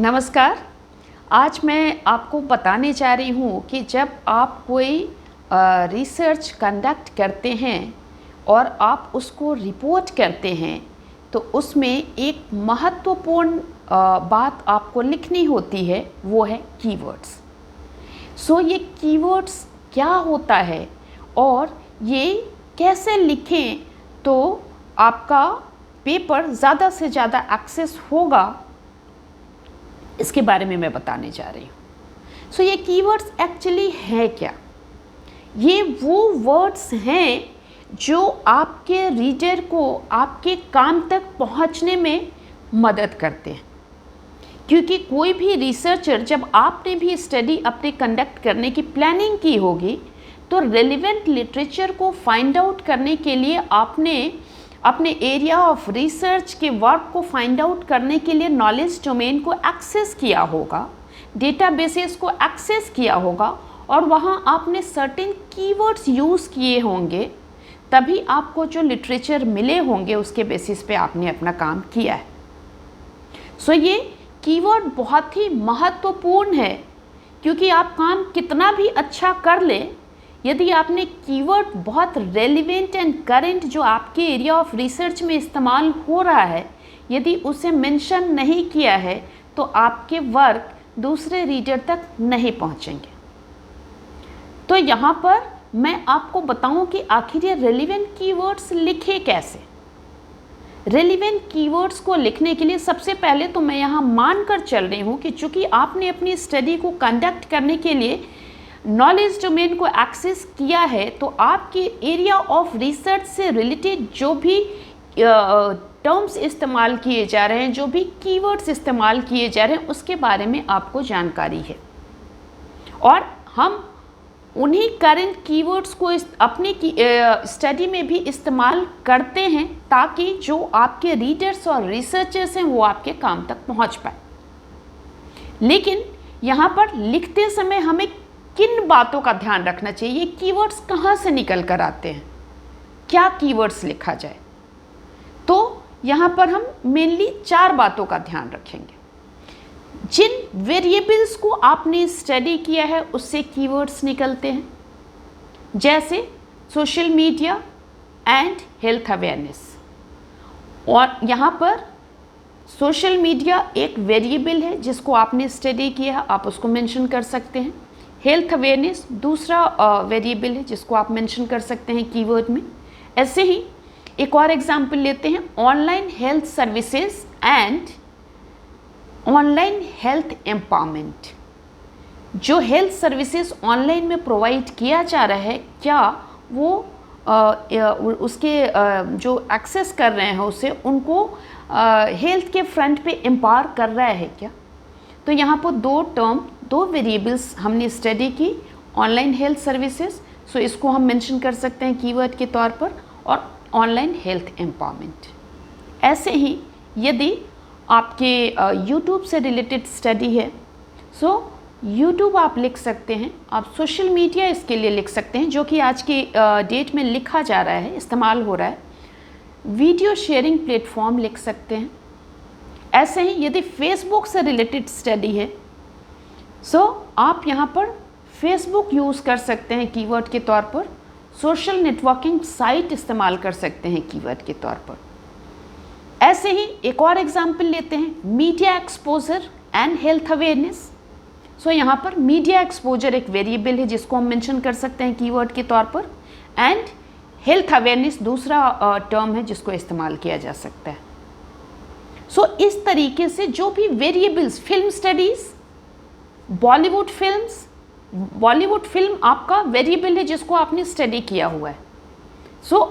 नमस्कार। आज मैं आपको बताने जा रही हूँ कि जब आप कोई रिसर्च कंडक्ट करते हैं और आप उसको रिपोर्ट करते हैं तो उसमें एक महत्वपूर्ण बात आपको लिखनी होती है, वो है कीवर्ड्स। ये कीवर्ड्स क्या होता है और ये कैसे लिखें तो आपका पेपर ज़्यादा से ज़्यादा एक्सेस होगा, इसके बारे में मैं बताने जा रही हूँ। ये कीवर्ड्स एक्चुअली है क्या? ये वो वर्ड्स हैं जो आपके रीडर को आपके काम तक पहुँचने में मदद करते हैं। क्योंकि कोई भी रिसर्चर, जब आपने भी स्टडी अपने कंडक्ट करने की प्लानिंग की होगी तो रेलिवेंट लिटरेचर को फाइंड आउट करने के लिए आपने अपने एरिया ऑफ रिसर्च के वर्क को फाइंड आउट करने के लिए नॉलेज डोमेन को एक्सेस किया होगा, डेटाबेसेस को एक्सेस किया होगा और वहाँ आपने सर्टेन कीवर्ड्स यूज़ किए होंगे, तभी आपको जो लिटरेचर मिले होंगे उसके बेसिस पे आपने अपना काम किया है। ये कीवर्ड बहुत ही महत्वपूर्ण है, क्योंकि आप काम कितना भी अच्छा कर लें, यदि आपने कीवर्ड बहुत रेलिवेंट एंड करेंट जो आपके एरिया ऑफ रिसर्च में इस्तेमाल हो रहा है, यदि उसे मेंशन नहीं किया है तो आपके वर्क दूसरे रीडर तक नहीं पहुंचेंगे। तो यहाँ पर मैं आपको बताऊं कि आखिर ये रेलिवेंट कीवर्ड्स लिखे कैसे। रेलिवेंट कीवर्ड्स को लिखने के लिए सबसे पहले तो मैं यहाँ मानकर चल रही हूँ कि चूँकि आपने अपनी स्टडी को कंडक्ट करने के लिए नॉलेज डोमेन को एक्सेस किया है, तो आपके एरिया ऑफ रिसर्च से रिलेटेड जो भी टर्म्स इस्तेमाल किए जा रहे हैं, जो भी कीवर्ड्स इस्तेमाल किए जा रहे हैं, उसके बारे में आपको जानकारी है और हम उन्हीं करेंट कीवर्ड्स को अपनी स्टडी में भी इस्तेमाल करते हैं, ताकि जो आपके रीडर्स और रिसर्चर्स हैं वो आपके काम तक पहुंच पाए। लेकिन यहाँ पर लिखते समय हमें किन बातों का ध्यान रखना चाहिए? कीवर्ड्स कहाँ से निकल कर आते हैं, क्या कीवर्ड्स लिखा जाए? तो यहाँ पर हम मेनली 4 बातों का ध्यान रखेंगे। जिन वेरिएबल्स को आपने स्टडी किया है उससे कीवर्ड्स निकलते हैं, जैसे social media and health awareness. और यहाँ पर सोशल मीडिया एक वेरिएबल है जिसको आपने स्टडी किया है, आप उसको मेंशन कर सकते हैं। हेल्थ अवेयरनेस दूसरा वेरिएबल है जिसको आप मेंशन कर सकते हैं कीवर्ड में। ऐसे ही एक और एग्जांपल लेते हैं, online health services and online health empowerment. जो हेल्थ सर्विसेज ऑनलाइन में प्रोवाइड किया जा रहा है, क्या वो उसके जो एक्सेस कर रहे हैं उसे, उनको हेल्थ के फ्रंट पे एम्पावर कर रहा है क्या? तो यहाँ पर 2 वेरिएबल्स हमने स्टडी की, ऑनलाइन हेल्थ सर्विसेज, इसको हम मेंशन कर सकते हैं कीवर्ड के तौर पर, और ऑनलाइन हेल्थ एम्पावरमेंट। ऐसे ही यदि आपके यूट्यूब से रिलेटेड स्टडी है, यूट्यूब आप लिख सकते हैं। आप सोशल मीडिया इसके लिए लिख सकते हैं, जो कि आज की डेट में लिखा जा रहा है, इस्तेमाल हो रहा है। वीडियो शेयरिंग प्लेटफॉर्म लिख सकते हैं। ऐसे ही यदि फेसबुक से रिलेटेड स्टडी है, आप यहाँ पर फेसबुक यूज़ कर सकते हैं कीवर्ड के तौर पर। सोशल नेटवर्किंग साइट इस्तेमाल कर सकते हैं कीवर्ड के तौर पर। ऐसे ही एक और एग्जाम्पल लेते हैं, media exposure and health awareness. यहाँ पर मीडिया एक्सपोजर एक वेरिएबल है जिसको हम मेंशन कर सकते हैं कीवर्ड के तौर पर, एंड हेल्थ अवेयरनेस दूसरा टर्म है जिसको इस्तेमाल किया जा सकता है। इस तरीके से जो भी variables, film studies, Bollywood film आपका वेरिएबल है जिसको आपने स्टडी किया हुआ है,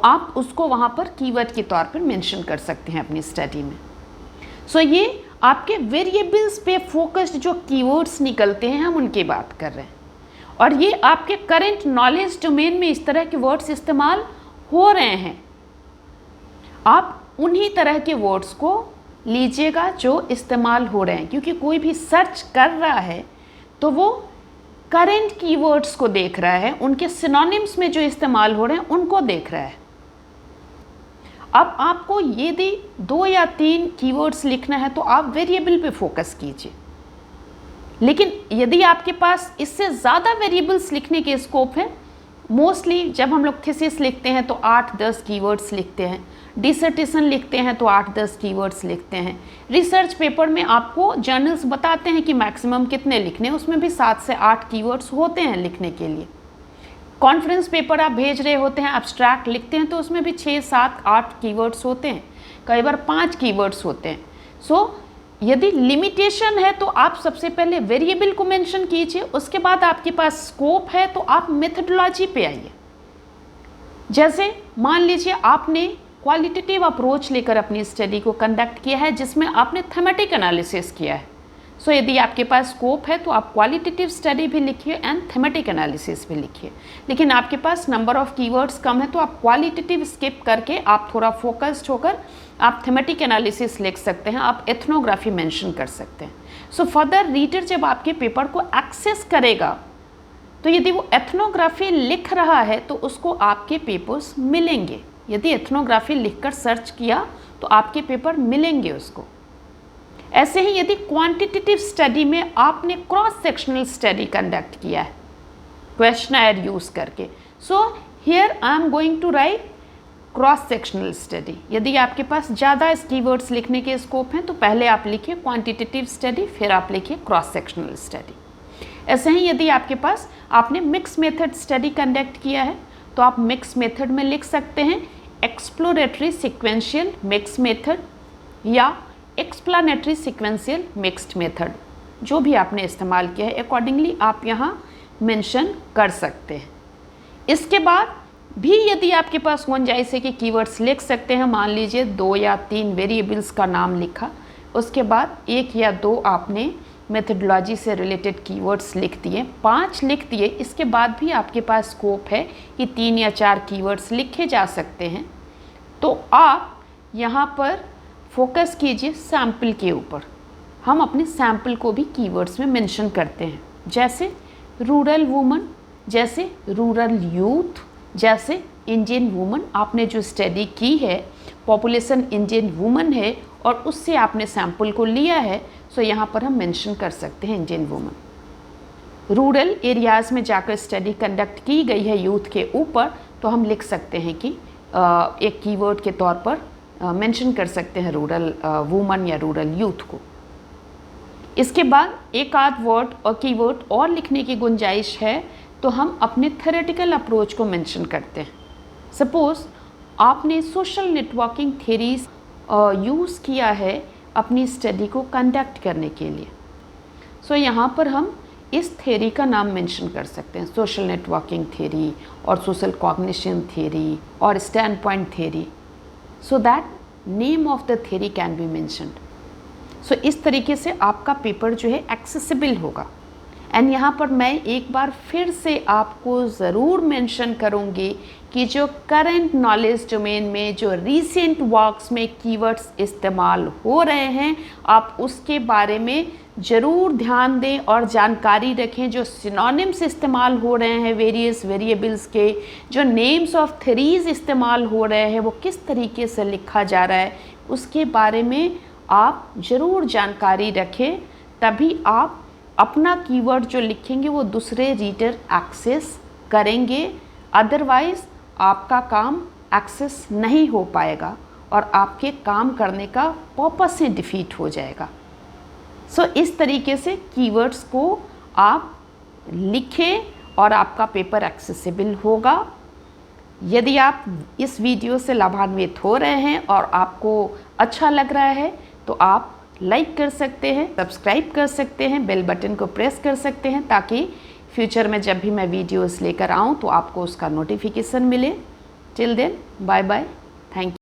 आप उसको वहाँ पर कीवर्ड के तौर पर मेंशन कर सकते हैं अपनी स्टडी में। ये आपके वेरिएबल्स पे फोकस्ड जो कीवर्ड्स निकलते हैं, हम उनकी बात कर रहे हैं, और ये आपके करंट नॉलेज डोमेन में इस तरह के वर्ड्स इस्तेमाल हो रहे हैं। आप उन्हीं तरह के वर्ड्स को लीजिएगा जो इस्तेमाल हो रहे हैं, क्योंकि कोई भी सर्च कर रहा है तो वो करंट कीवर्ड्स को देख रहा है, उनके सिनोनिम्स में जो इस्तेमाल हो रहे हैं उनको देख रहा है। अब आपको यदि 2 या 3 कीवर्ड्स लिखना है तो आप वेरिएबल पे फोकस कीजिए। लेकिन यदि आपके पास इससे ज़्यादा वेरिएबल्स लिखने के स्कोप है, मोस्टली जब हम लोग थीसिस लिखते हैं तो 8-10 कीवर्ड्स लिखते हैं, डिसर्टेशन लिखते हैं तो 8-10 कीवर्ड्स लिखते हैं। रिसर्च पेपर में आपको जर्नल्स बताते हैं कि मैक्सिमम कितने लिखने, उसमें भी 7 से 8 कीवर्ड्स होते हैं लिखने के लिए। कॉन्फ्रेंस पेपर आप भेज रहे होते हैं, एब्स्ट्रैक्ट लिखते हैं तो उसमें भी 6, 7, 8 कीवर्ड्स होते हैं, कई बार 5 कीवर्ड्स होते हैं। सो यदि लिमिटेशन है तो आप सबसे पहले वेरिएबल को मेंशन कीजिए, उसके बाद आपके पास स्कोप है तो आप मेथडोलॉजी पे आइए। जैसे मान लीजिए आपने क्वालिटेटिव अप्रोच लेकर अपनी स्टडी को कंडक्ट किया है जिसमें आपने थीमेटिक एनालिसिस किया है। सो यदि आपके पास स्कोप है तो आप क्वालिटेटिव स्टडी भी लिखिए एंड थीमेटिक एनालिसिस भी लिखिए। लेकिन आपके पास नंबर ऑफ कीवर्ड्स कम है तो आप क्वालिटेटिव स्किप करके आप थोड़ा फोकस्ड होकर आप थीमेटिक एनालिसिस लिख सकते हैं, आप एथनोग्राफी मेंशन कर सकते हैं। सो फर्दर रीडर जब आपके पेपर को एक्सेस करेगा तो यदि वो एथनोग्राफी लिख रहा है तो उसको आपके पेपर्स मिलेंगे। यदि एथनोग्राफी लिखकर सर्च किया तो आपके पेपर मिलेंगे उसको। ऐसे ही यदि क्वांटिटेटिव स्टडी में आपने क्रॉस सेक्शनल स्टडी कंडक्ट किया है क्वेश्चनर यूज करके, so here I am going to write cross sectional study. यदि आपके पास ज़्यादा कीवर्ड्स लिखने के स्कोप हैं तो पहले आप लिखिए क्वांटिटेटिव स्टडी, फिर आप लिखिए क्रॉस सेक्शनल स्टडी। ऐसे ही यदि आपके पास आपने मिक्स मेथड स्टडी कंडक्ट किया है तो आप मिक्स मेथड में लिख सकते हैं एक्सप्लोरेटरी सिक्वेंशियल मिक्स मेथड या एक्सप्लानेटरी सिक्वेंशियल मिक्स्ड मेथड, जो भी आपने इस्तेमाल किया है अकॉर्डिंगली आप यहाँ मेंशन कर सकते हैं। इसके बाद भी यदि आपके पास गुंजाइश है कि कीवर्ड्स लिख सकते हैं, मान लीजिए 2 या 3 वेरिएबल्स का नाम लिखा, उसके बाद 1 या 2 आपने मेथडोलॉजी से रिलेटेड कीवर्ड्स लिख दिए, 5 लिख दिए, इसके बाद भी आपके पास स्कोप है कि 3 या 4 कीवर्ड्स लिखे जा सकते हैं, तो आप यहाँ पर फोकस कीजिए सैम्पल के ऊपर। हम अपने सैम्पल को भी कीवर्ड्स में मेंशन करते हैं, जैसे रूरल वुमन, जैसे रूरल यूथ, जैसे इंडियन वुमन। आपने जो स्टडी की है पॉपुलेशन इंडियन वुमन है और उससे आपने सैम्पल को लिया है, सो यहाँ पर हम मेंशन कर सकते हैं इंडियन वुमन। रूरल एरियाज़ में जाकर स्टडी कंडक्ट की गई है यूथ के ऊपर, तो हम लिख सकते हैं कि एक कीवर्ड के तौर पर मेंशन कर सकते हैं रूरल वुमन या रूरल यूथ को। इसके बाद एक आध वर्ड और कीवर्ड और लिखने की गुंजाइश है तो हम अपने थ्योरेटिकल अप्रोच को मेंशन करते हैं। सपोज़ आपने सोशल नेटवर्किंग थ्योरीज यूज़ किया है अपनी स्टडी को कंडक्ट करने के लिए, सो यहाँ पर हम इस थ्योरी का नाम मेंशन कर सकते हैं, सोशल नेटवर्किंग थ्योरी और सोशल कॉग्निशन थ्योरी और stand point theory, so that name of the theory can be mentioned. So इस तरीके से आपका पेपर जो है एक्सेसिबल होगा। एंड यहाँ पर मैं एक बार फिर से आपको ज़रूर मेंशन करूँगी कि जो करंट नॉलेज डोमेन में जो रीसेंट वर्क्स में कीवर्ड्स इस्तेमाल हो रहे हैं, आप उसके बारे में ज़रूर ध्यान दें और जानकारी रखें। जो सिनोनिम्स इस्तेमाल हो रहे हैं वेरियस वेरिएबल्स के, जो नेम्स ऑफ थ्योरीज इस्तेमाल हो रहे हैं, वो किस तरीके से लिखा जा रहा है, उसके बारे में आप ज़रूर जानकारी रखें, तभी आप अपना कीवर्ड जो लिखेंगे वो दूसरे रीडर एक्सेस करेंगे। अदरवाइज़ आपका काम एक्सेस नहीं हो पाएगा और आपके काम करने का पर्पस ही डिफीट हो जाएगा। सो इस तरीके से कीवर्ड्स को आप लिखें और आपका पेपर एक्सेसिबल होगा। यदि आप इस वीडियो से लाभान्वित हो रहे हैं और आपको अच्छा लग रहा है तो आप लाइक कर सकते हैं, सब्सक्राइब कर सकते हैं, बेल बटन को प्रेस कर सकते हैं ताकि फ्यूचर में जब भी मैं वीडियोस लेकर आऊँ तो आपको उसका नोटिफिकेशन मिले। Till then bye bye, thank you.